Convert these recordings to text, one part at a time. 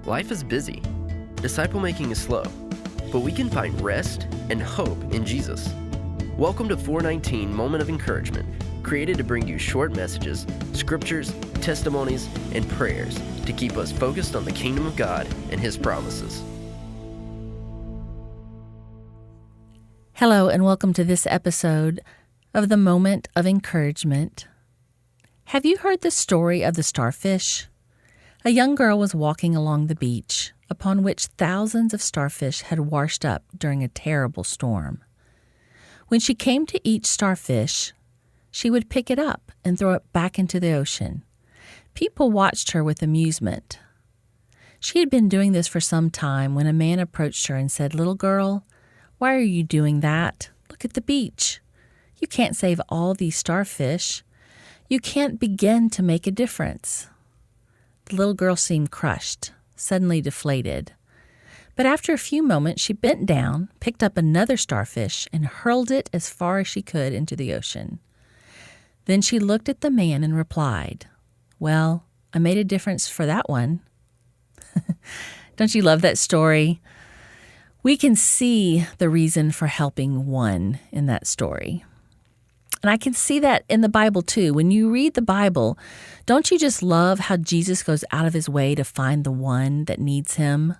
Life is busy. Disciple making is slow. But we can find rest and hope in Jesus. Welcome to 419 Moment of Encouragement, created to bring you short messages, scriptures, testimonies, and prayers to keep us focused on the kingdom of God and His promises. Hello, and welcome to this episode of the Moment of Encouragement. Have you heard the story of the starfish? A young girl was walking along the beach, upon which thousands of starfish had washed up during a terrible storm. When she came to each starfish, she would pick it up and throw it back into the ocean. People watched her with amusement. She had been doing this for some time when a man approached her and said, "Little girl, why are you doing that? Look at the beach. You can't save all these starfish. You can't begin to make a difference." The little girl seemed crushed, suddenly deflated. But after a few moments, she bent down, picked up another starfish, and hurled it as far as she could into the ocean. Then she looked at the man and replied, "Well, I made a difference for that one." Don't you love that story? We can see the reason for helping one in that story. And I can see that in the Bible too. When you read the Bible, don't you just love how Jesus goes out of his way to find the one that needs him?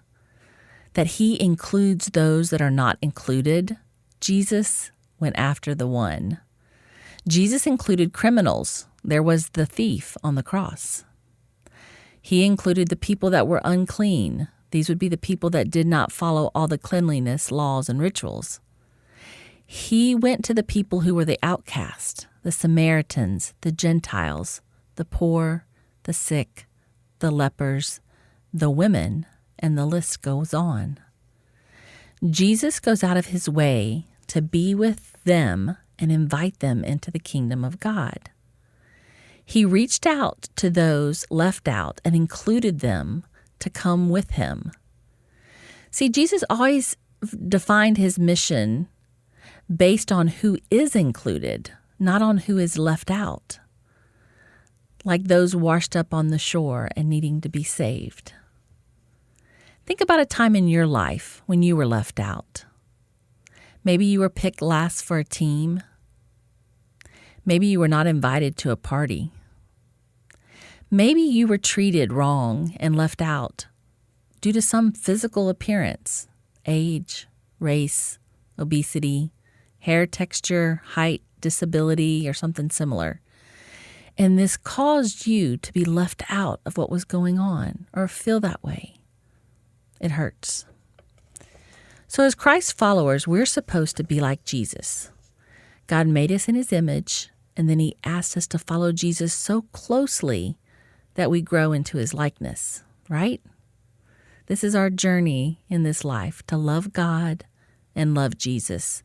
That he includes those that are not included? Jesus went after the one. Jesus included criminals. There was the thief on the cross. He included the people that were unclean. These would be the people that did not follow all the cleanliness laws and rituals. He went to the people who were the outcast, the Samaritans, the Gentiles, the poor, the sick, the lepers, the women, and the list goes on. Jesus goes out of his way to be with them and invite them into the kingdom of God. He reached out to those left out and included them to come with him. See, Jesus always defined his mission based on who is included, not on who is left out, like those washed up on the shore and needing to be saved. Think about a time in your life when you were left out. Maybe you were picked last for a team. Maybe you were not invited to a party. Maybe you were treated wrong and left out due to some physical appearance, age, race, obesity, hair texture, height, disability, or something similar. And this caused you to be left out of what was going on or feel that way. It hurts. So as Christ followers, we're supposed to be like Jesus. God made us in his image, and then he asked us to follow Jesus so closely that we grow into his likeness, right? This is our journey in this life, to love God and love Jesus.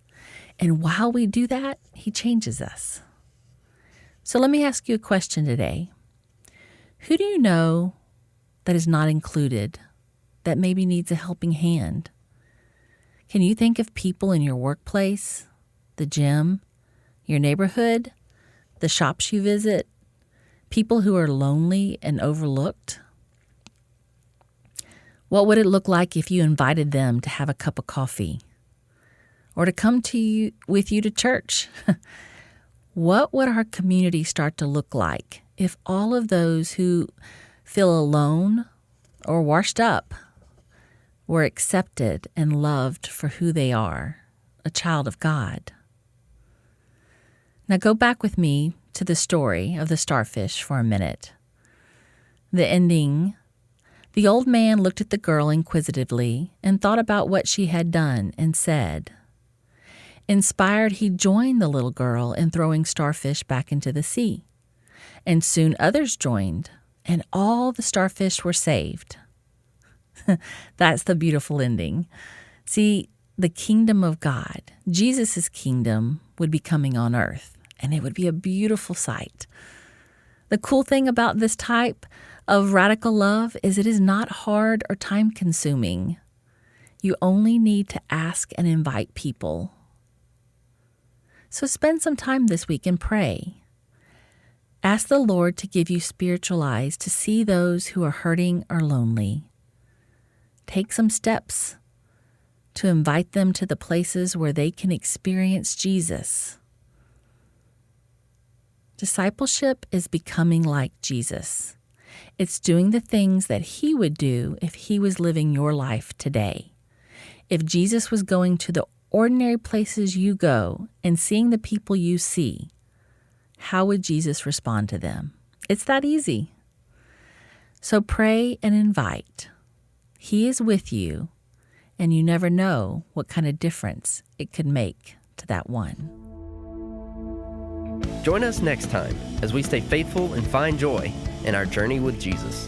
And while we do that, he changes us. So let me ask you a question today. Who do you know that is not included, that maybe needs a helping hand? Can you think of people in your workplace, the gym, your neighborhood, the shops you visit, people who are lonely and overlooked? What would it look like if you invited them to have a cup of coffee? Or to come with you to church? What would our community start to look like if all of those who feel alone or washed up were accepted and loved for who they are, a child of God? Now go back with me to the story of the starfish for a minute. The ending: the old man looked at the girl inquisitively and thought about what she had done and said. Inspired, he joined the little girl in throwing starfish back into the sea. And soon others joined, and all the starfish were saved. That's the beautiful ending. See, the kingdom of God, Jesus' kingdom, would be coming on earth, and it would be a beautiful sight. The cool thing about this type of radical love is it is not hard or time-consuming. You only need to ask and invite people. So spend some time this week and pray. Ask the Lord to give you spiritual eyes to see those who are hurting or lonely. take some steps to invite them to the places where they can experience Jesus. Discipleship is becoming like Jesus. It's doing the things that he would do if he was living your life today. If Jesus was going to the ordinary places you go and seeing the people you see, how would Jesus respond to them? It's that easy. So pray and invite. He is with you, and you never know what kind of difference it could make to that one. Join us next time as we stay faithful and find joy in our journey with Jesus.